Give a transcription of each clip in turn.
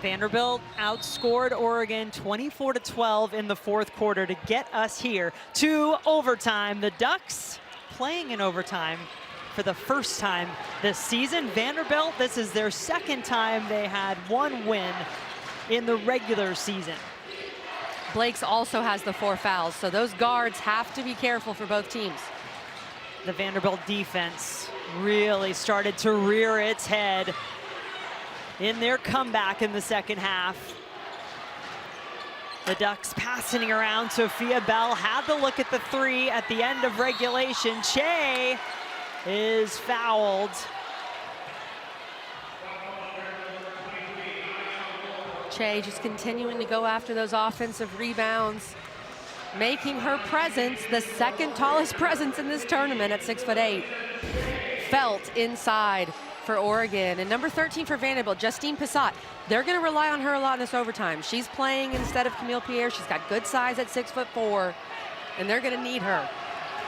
Vanderbilt outscored Oregon 24-12 in the fourth quarter to get us here to overtime. The Ducks playing in overtime for the first time this season. Vanderbilt, this is their second time they had one win in the regular season. Blake's also has the 4 fouls, so those guards have to be careful for both teams. The Vanderbilt defense really started to rear its head in their comeback in the second half. The Ducks passing around. Sophia Bell had the look at the 3 at the end of regulation. Che is fouled. Che just continuing to go after those offensive rebounds, making her presence the second tallest presence in this tournament at 6'8". Felt inside for Oregon. And number 13 for Vanderbilt, Justine Pissott. They're going to rely on her a lot in this overtime. She's playing instead of Camille Pierre. She's got good size at 6'4", and they're going to need her.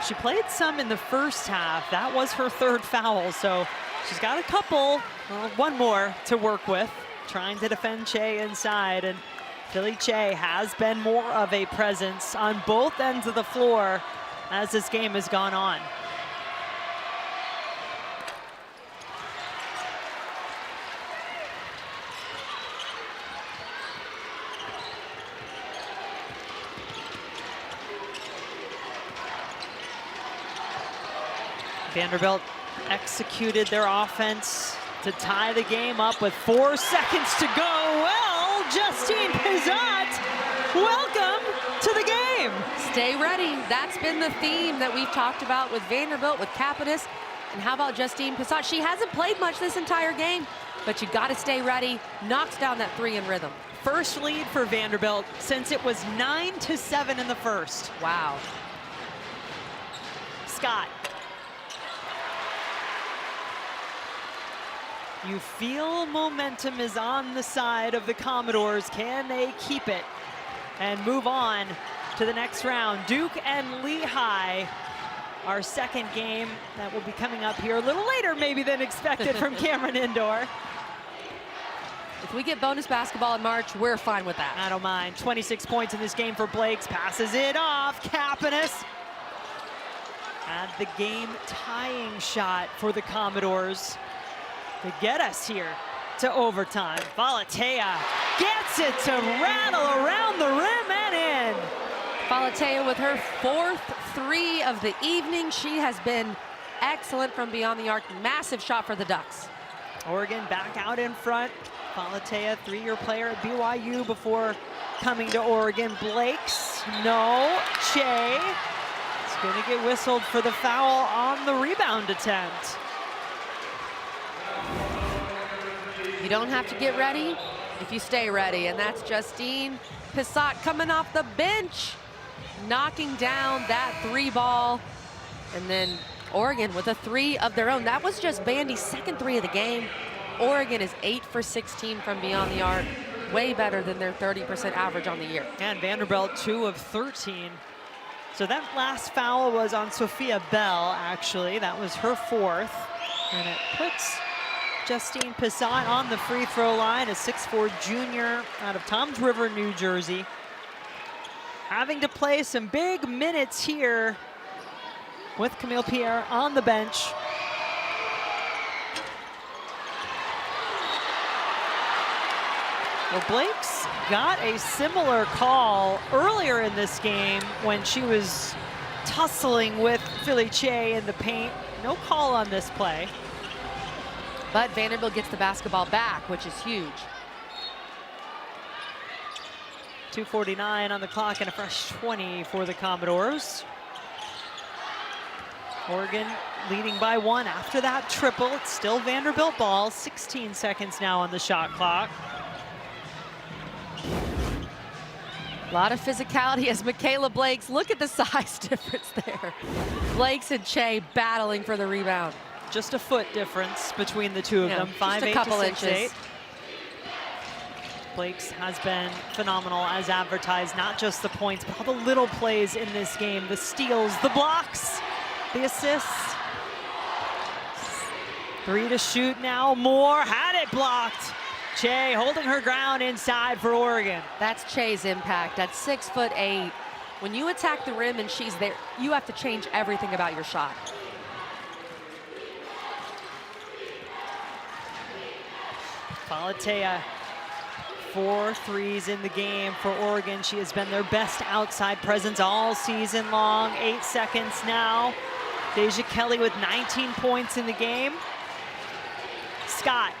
She played some in the first half. That was her 3rd foul, so she's got a couple, one more to work with, trying to defend Che inside. And Philly Che has been more of a presence on both ends of the floor as this game has gone on. Vanderbilt executed their offense to tie the game up with 4 seconds to go. Well, Justine Pissott, welcome to the game. Stay ready. That's been the theme that we've talked about with Vanderbilt, with Capitas. And how about Justine Pissott? She hasn't played much this entire game, but you got to stay ready. Knocks down that 3 in rhythm. First lead for Vanderbilt since it was 9-7 in the first. Wow. Scott. You feel momentum is on the side of the Commodores. Can they keep it and move on to the next round? Duke and Lehigh, our second game that will be coming up here a little later maybe than expected from Cameron Indoor. If we get bonus basketball in March, we're fine with that. I don't mind. 26 points in this game for Blakes. Passes it off. Capitas had the game tying shot for the Commodores to get us here to overtime. Valatea gets it to rattle around the rim and in. Valatea with her 4th 3 of the evening. She has been excellent from beyond the arc. Massive shot for the Ducks. Oregon back out in front. Valatea, 3-year player at BYU before coming to Oregon. Blakes, no. Che is going to get whistled for the foul on the rebound attempt. You don't have to get ready if you stay ready, and that's Justine Pissott coming off the bench, knocking down that 3 ball, and then Oregon with a 3 of their own. That was just Vandy's second 3 of the game. Oregon is 8 for 16 from beyond the arc, way better than their 30% average on the year. And Vanderbilt 2 of 13. So that last foul was on Sophia Bell, actually. That was her 4th, and it puts Justine Pissott on the free throw line, a 6'4" junior out of Toms River, New Jersey. Having to play some big minutes here with Camille Pierre on the bench. Well, Blake's got a similar call earlier in this game when she was tussling with Philly Che in the paint. No call on this play. But Vanderbilt gets the basketball back, which is huge. 2:49 on the clock and a fresh 20 for the Commodores. Oregon leading by 1 after that triple. It's still Vanderbilt ball. 16 seconds now on the shot clock. A lot of physicality as Michaela Blakes. Look at the size difference there. Blakes and Che battling for the rebound. Just a foot difference between the two of them. 5'8" just a couple to 6'8". inches. Blakes has been phenomenal as advertised, not just the points, but all the little plays in this game. The steals, the blocks, the assists. 3 to shoot now, more, had it blocked. Che holding her ground inside for Oregon. That's Che's impact at 6'8". When you attack the rim and she's there, you have to change everything about your shot. Falatea, 4 threes in the game for Oregon. She has been their best outside presence all season long. 8 seconds now. Deja Kelly with 19 points in the game. Scott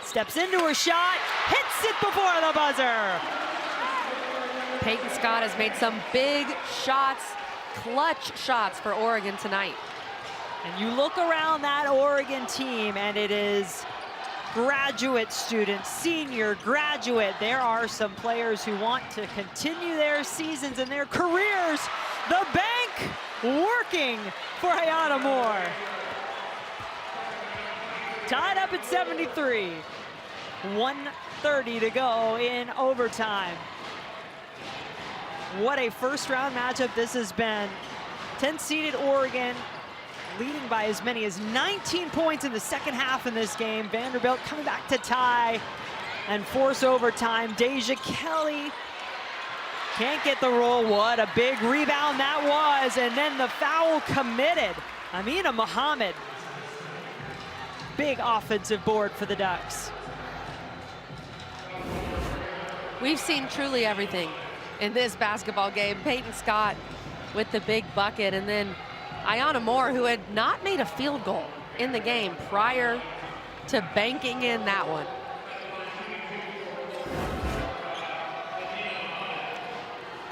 steps into her shot, hits it before the buzzer. Peyton Scott has made some big shots, clutch shots for Oregon tonight. And you look around that Oregon team and it is graduate students, senior, graduate. There are some players who want to continue their seasons and their careers. The bank working for Ayana Moore. Tied up at 73. 1:30 to go in overtime. What a first round matchup this has been. 10-seeded Oregon leading by as many as 19 points in the second half in this game. Vanderbilt coming back to tie and force overtime. Deja Kelly can't get the roll. What a big rebound that was. And then the foul committed. Amina Muhammad. Big offensive board for the Ducks. We've seen truly everything in this basketball game. Peyton Scott with the big bucket, and then Ayana Moore, who had not made a field goal in the game prior to banking in that one.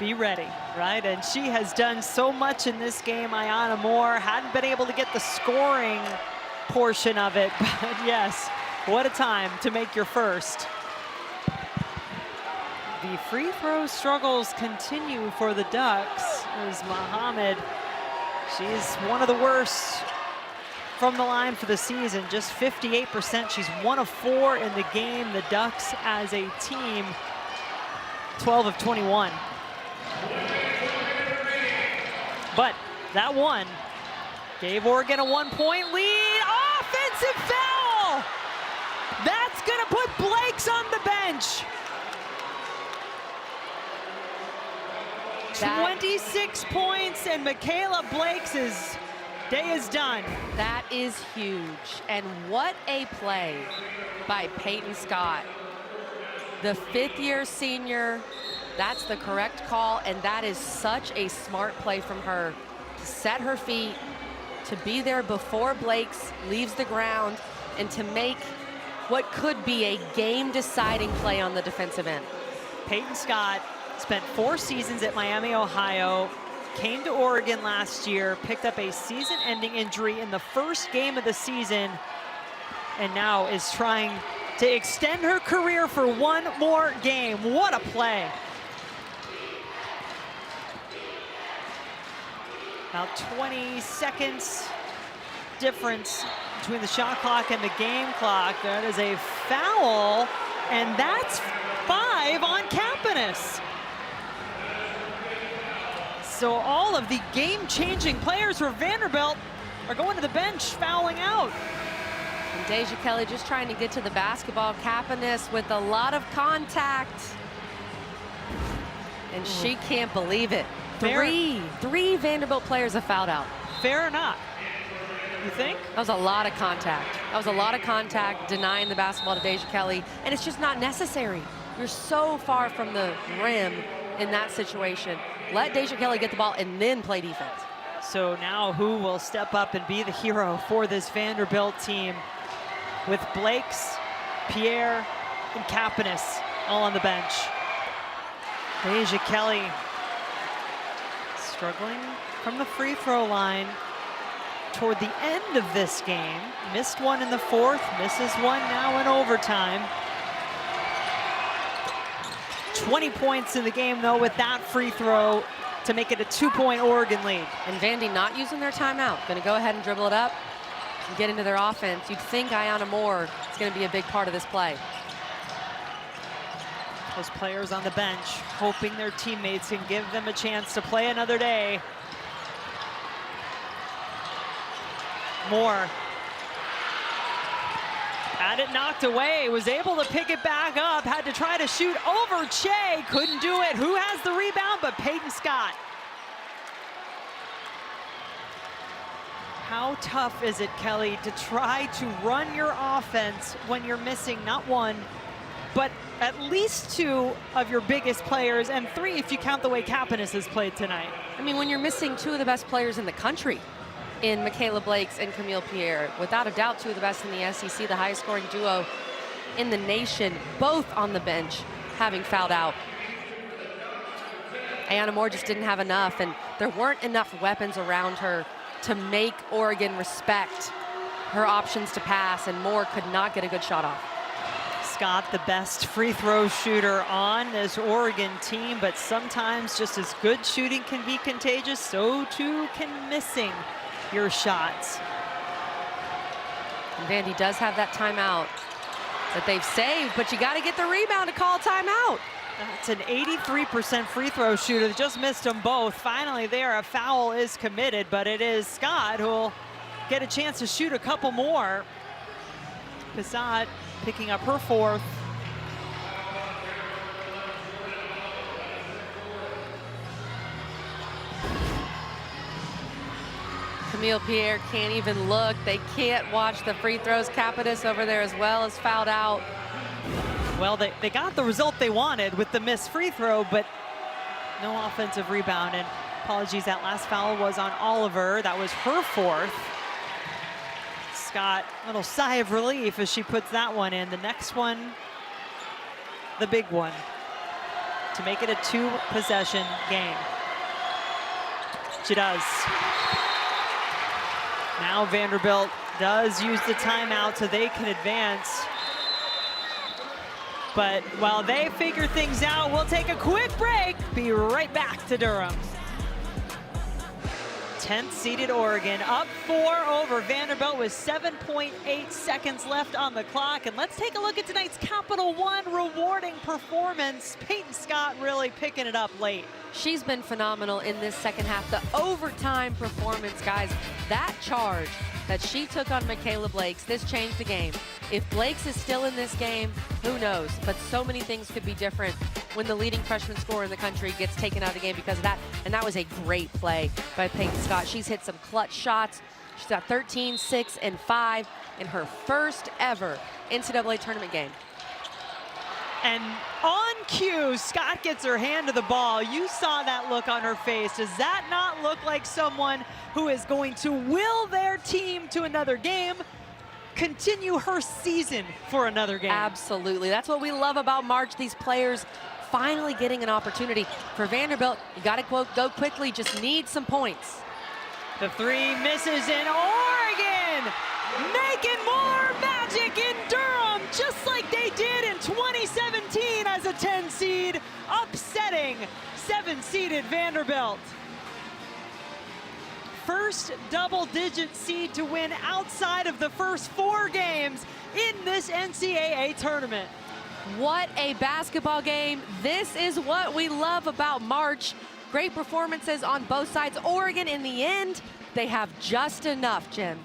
Be ready, right? And she has done so much in this game. Ayana Moore hadn't been able to get the scoring portion of it, but yes, what a time to make your first. The free throw struggles continue for the Ducks as Muhammad, she's one of the worst from the line for the season, just 58%. She's 1 of 4 in the game. The Ducks as a team, 12 of 21. But that one gave Oregon a 1-point lead. Offensive foul! That's gonna put Blakes on the bench. 26 points, and Michaela Blakes' day is done. That is huge. And what a play by Peyton Scott. The 5th-year senior, that's the correct call, and that is such a smart play from her to set her feet, to be there before Blakes leaves the ground, and to make what could be a game-deciding play on the defensive end. Peyton Scott spent 4 seasons at Miami, Ohio, came to Oregon last year, picked up a season-ending injury in the first game of the season, and now is trying to extend her career for 1 more game. What a play. About 20 seconds difference between the shot clock and the game clock. That is a foul, and that's 5 on Kapanis. So all of the game-changing players for Vanderbilt are going to the bench, fouling out. And Deja Kelly just trying to get to the basketball. Kapanis with a lot of contact. And she can't believe it. Three Vanderbilt players have fouled out. Fair or not? You think? That was a lot of contact. That was a lot of contact denying the basketball to Deja Kelly. And it's just not necessary. You're so far from the rim in that situation. Let Deja Kelly get the ball and then play defense. So now who will step up and be the hero for this Vanderbilt team with Blakes, Pierre, and Kapanis all on the bench? Deja Kelly struggling from the free throw line toward the end of this game. Missed one in the 4th, misses one now in overtime. 20 points in the game, though, with that free throw to make it a 2-point Oregon lead. And Vandy not using their timeout. Going to go ahead and dribble it up and get into their offense. You'd think Ayana Moore is going to be a big part of this play. Those players on the bench hoping their teammates can give them a chance to play another day. Moore Had it knocked away, was able to pick it back up, had to try to shoot over Che, couldn't do it. Who has the rebound but Peyton Scott? How tough is it, Kelly, to try to run your offense when you're missing not one, but at least two of your biggest players, and three if you count the way Kapanis has played tonight? I mean, when you're missing two of the best players in the country, in Michaela Blakes and Camille Pierre, without a doubt two of the best in the SEC, the highest scoring duo in the nation, both on the bench having fouled out. Ayanna Moore just didn't have enough, and there weren't enough weapons around her to make Oregon respect her options to pass, and Moore could not get a good shot off. Scott, the best free throw shooter on this Oregon team, but sometimes just as good shooting can be contagious, so too can missing your shots. And Vandy does have that timeout that they've saved, but you got to get the rebound to call timeout. That's an 83% free throw shooter, just missed them both. Finally there, a foul is committed, but it is Scott who will get a chance to shoot a couple more. Pissat picking up her fourth. Camille Pierre can't even look. They can't watch the free throws. Kapanis over there as well is fouled out. Well, they got the result they wanted with the missed free throw, but no offensive rebound. And apologies, that last foul was on Oliver. That was her fourth. Scott, a little sigh of relief as she puts that one in. The next one, the big one, to make it a two-possession game. She does. Now Vanderbilt does use the timeout so they can advance. But while they figure things out, we'll take a quick break. Be right back to Durham. 10th seeded Oregon up 4 over Vanderbilt with 7.8 seconds left on the clock. And let's take a look at tonight's Capital One rewarding performance. Peyton Scott really picking it up late. She's been phenomenal in this second half. The overtime performance, guys, that charge that she took on Michaela Blakes, this changed the game. If Blakes is still in this game, who knows? But so many things could be different when the leading freshman scorer in the country gets taken out of the game because of that. And that was a great play by Peyton Scott. She's hit some clutch shots. She's got 13, 6, and 5 in her first ever NCAA tournament game. And on cue, Scott gets her hand to the ball. You saw that look on her face. Does that not look like someone who is going to will their team to another game, continue her season for another game? Absolutely. That's what we love about March, these players finally getting an opportunity. For Vanderbilt, you got to go quickly, just need some points. The three misses in Oregon, making more magic in Durham, just like they did in 2017 as a 10 seed, upsetting 7-seeded Vanderbilt. First double-digit seed to win outside of the first 4 games in this NCAA tournament. What a basketball game. This is what we love about March. Great performances on both sides. Oregon, in the end, they have just enough, Jim.